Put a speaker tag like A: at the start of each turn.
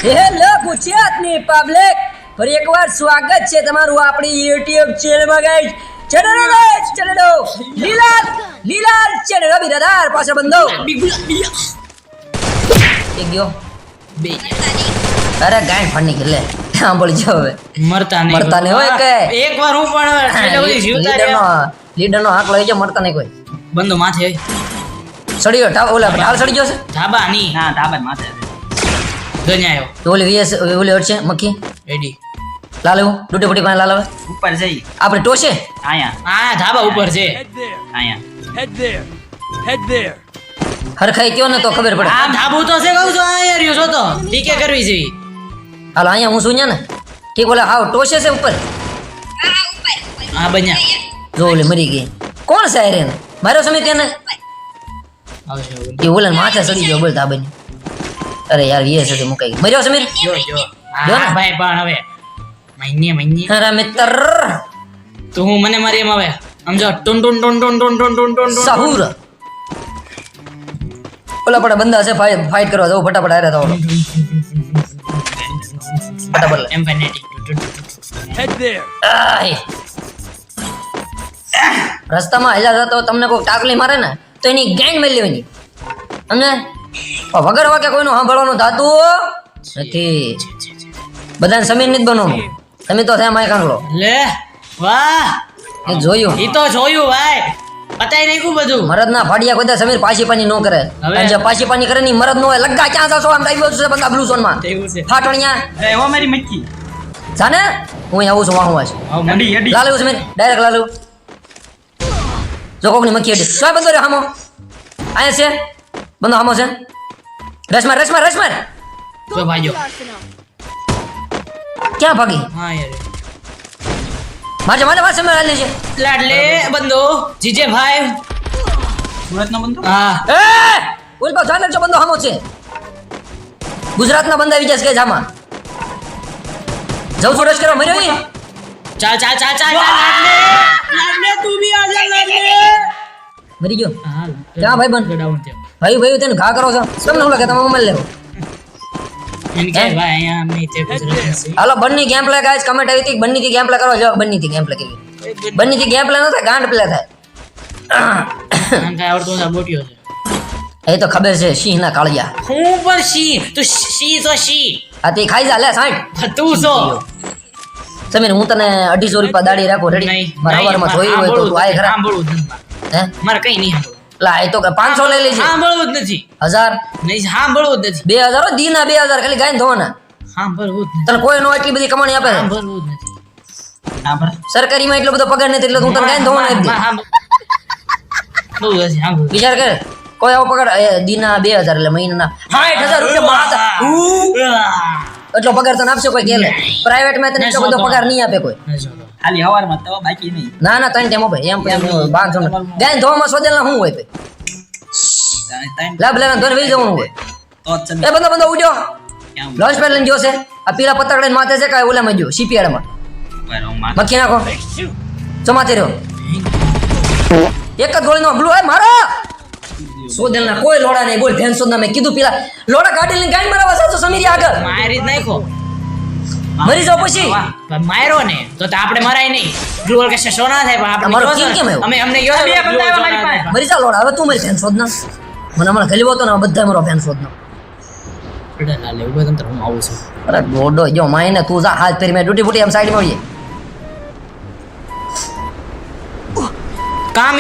A: Hello ગુજરાતની public, ફરી એકવાર સ્વાગત છે તમારું આપણી YouTube ચેનલમાં ગાઈસ. ચેનલો લીલાલ ચેનલ બિરાદાર પાછળ બંધો એક ગયો બે. અરે ગાય ફાડની કે લે સાંભળી જો હવે
B: મરતા નહીં
A: હોય કે
B: એકવાર હું પણ છેલ્લે બધી જીવતા રહ્યા.
A: લીડરનો હાક લઈ જો, મરતા નહીં કોઈ.
B: બંધો માથે
A: સડી ગયો ઓલા ઢાલ સડી ગયો છે.
B: ધાબા ની હા ધાબા માથે ગણ્યાયો
A: તો ઓલી વીએસ ઓલી અડશે મક્કી
B: રેડી
A: લાલ એવું ડૂટે પટી પાસે લાલ આવે
B: ઉપર જઈ
A: આપણે ટોશે
B: આયા ધાબા ઉપર છે આયા
C: Head there.
A: હરખાઈ કયો ને તો ખબર પડે.
B: આ ધાબુ તો છે કહું છું આયા રહ્યો છો તો ટીકે કરવી છે.
A: હાલો અહીંયા હું શું ને ઠીક ઓલા હાવ ટોશે છે ઉપર.
B: હા બન્યા
A: જો ઓલી મરી ગઈ. કોણ છે આયરન મારો સમીર કે ને
B: આવશે
A: એ ઓલા માથે સડી ગયો બોલ ધાબની. અરે યાર વીએસ છે મુકાઈ ગઈ. મર્યો સમીર
B: જો
A: જો
B: હા
A: ને.
B: ભાઈ પણ હવે મહિને
A: અરે મિત્ર
B: તો હું મને મારી એમ હવે સમજો ટુન ટુન ટુન ટુન ટુન ટુન ટુન ટુન ટુન
A: સાહુર ઓલા પડા બંદા છે ફાઇટ કરવા જાવ ફટાફટ આરે થાવ ફટાફટ
B: એમ ફેનેટિક
C: Head there.
A: આય રસ્તામાં હેલા જતો તમને કોઈ ટાકલી મારે ને તો એની ગેંગ મેં લેવાની સમજે. વગર વાકે કોઈનું સાંભળવાનું થતું નથી. બધાને સમીર નથી બનવાનું. સમીર તો થયા માય કાંગલો
B: લે વાહ
A: એ જોયું.
B: ઈ તો જોયું ભાઈ પતાઈ નાખ્યું બધું
A: મરદ ના ફાડિયા કોઈ સમીર પાછી પાની ન કરે.
B: હવે?
A: અને જે પાછી પાની કરે ની મરદ નો હોય લગ્ગા ક્યાં જાશો આમ ડાઈવો છે બધા બ્લુ ઝોન માં
B: એવું છે
A: ફાટણિયા
B: અરે ઓ મારી મચ્છી
A: જાને હું અહીં આવું છું વાહું વાસ
B: આવ મંડી હેડી
A: લાલુ સમીર ડાયરેક્ટ લાલુ જો કોકની મક્કી હડી સોય બંદો રે હામો આયા છે બંદો હામો છે રસમાર
B: જો ભાઈઓ
A: ક્યાં ભાગી
B: હા યાર
A: મારે સમીર હાલ છે.
B: લાડલે બંદો જીજે ભાઈ સુરતનો બંદો હા
A: એ બોલ બા જાને જો બંદો હામો છે. ગુજરાતના બંદા વિચાર કે જામાં જઉં છું રસ કરવા મર્યો ઈ
B: ચાલ લાડલે તું બી આ જા લાડલે
A: મરી ગયો.
B: હા
A: ક્યાં ભાઈ બન?
B: ડાઉન છે
A: ભાઈ તેને ઘા કરો છો તમને ઓલા કે તમે મોબાઈલ લેવો.
B: એમ કે ભાઈ અહીંયા અમે તે ગુજરાત છે
A: હાલો બંની ગેમ પ્લે ગાઈસ કમેન્ટ આવી હતી બંની થી ગેમ પ્લે કરો જો બંની થી ગેમ પ્લે કરી બંની થી ગેમ પ્લે ન થાય ગાંડ પ્લે થાય.
B: આમ કાય આવડતું નથી બોટ્યો છે
A: એ તો ખબર છે સિંહ ના કાળિયા
B: હું પણ સી તું સી તો સી
A: આ તે ખાઈ જા લે 60
B: તું સો
A: સમીર હું તને 250 રૂપિયા દાડી રાખો રેડી મારા હવારમાં જોઈ હોય તો તું આય ખરા
B: સાંભળવું જ નથી
A: હે
B: મારે કઈ નહીં સાંભળવું
A: લા એ તો 500 લઈ લેજે
B: સાંભળવું જ નથી
A: 1000
B: નહીં સાંભળવું જ નથી
A: 2000 દીના 2000 ખાલી ગાયન ધોવાના
B: સાંભળવું જ નથી
A: તને કોઈ નો એટલી બધી કમાણી આપે છે?
B: સાંભળવું જ નથી સાંભળ
A: સરકારીમાં એટલો બધો પગાર નથી એટલે હું તને ગાયન ધોવાના આપી દઉં.
B: બહુ હશે સાંભળ
A: વિચાર કર કોઈ આવો પગાર દીના 2000 એટલે મહિનાના 60000 રૂપિયા માતા એટલો પગાર તને આપશે કોઈ કે પ્રાઇવેટ માં તને એટલો બધો પગાર નહીં આપે કોઈ.
B: ખાલી હવારમાં તો બાકી નહીં
A: ના ત્રણ ટાઈમ આપે એમ પણ 500 ગાયન ધોવામાં સોદેલ ના શું હોય ભાઈ લાભ લેવા ધોને વેઈ જવાનું હોય એ બંદો ઉડ્યો લોન્ચ પેડ લઈને જોશે આ પીલા પતંગડે માથે છે કાય ઓલામાં જો સીપીઆર માં મક્કી નાખો ચમાતે રહ્યો એક જ ગોળીનો બ્લુ હે મારો સોદેલ ના કોઈ લોડા નહીં બોલ ભેંસો ના મેં કીધું પીલા લોડા ગાડી લઈને ગાડી મારવા સાચો સમીરી આગળ
B: મારી જ નાખો
A: મરી જાવ પછી
B: માર્યો ને તો આપણે મરાય નહીં ગ્લુઅર કે શો ના થાય પણ
A: તમારો
B: આપણે
A: team કેમ આવ્યો?
B: અમે અમને ગયો બે બંદા આવ્યા મારી પાસે
A: મરી જા લોડા હવે તું મરી ભેંસો ના મને હમણાં ગલીવો તો ને બધા મારો ભેંસો ના
B: પડા લે ઉભો તમ હું આવું છું
A: અરે ગોડો જો માઈને તું જા હાથ ફેરી મેં ડૂટી ફૂટી એમ સાઈડમાં આવીએ
B: કામ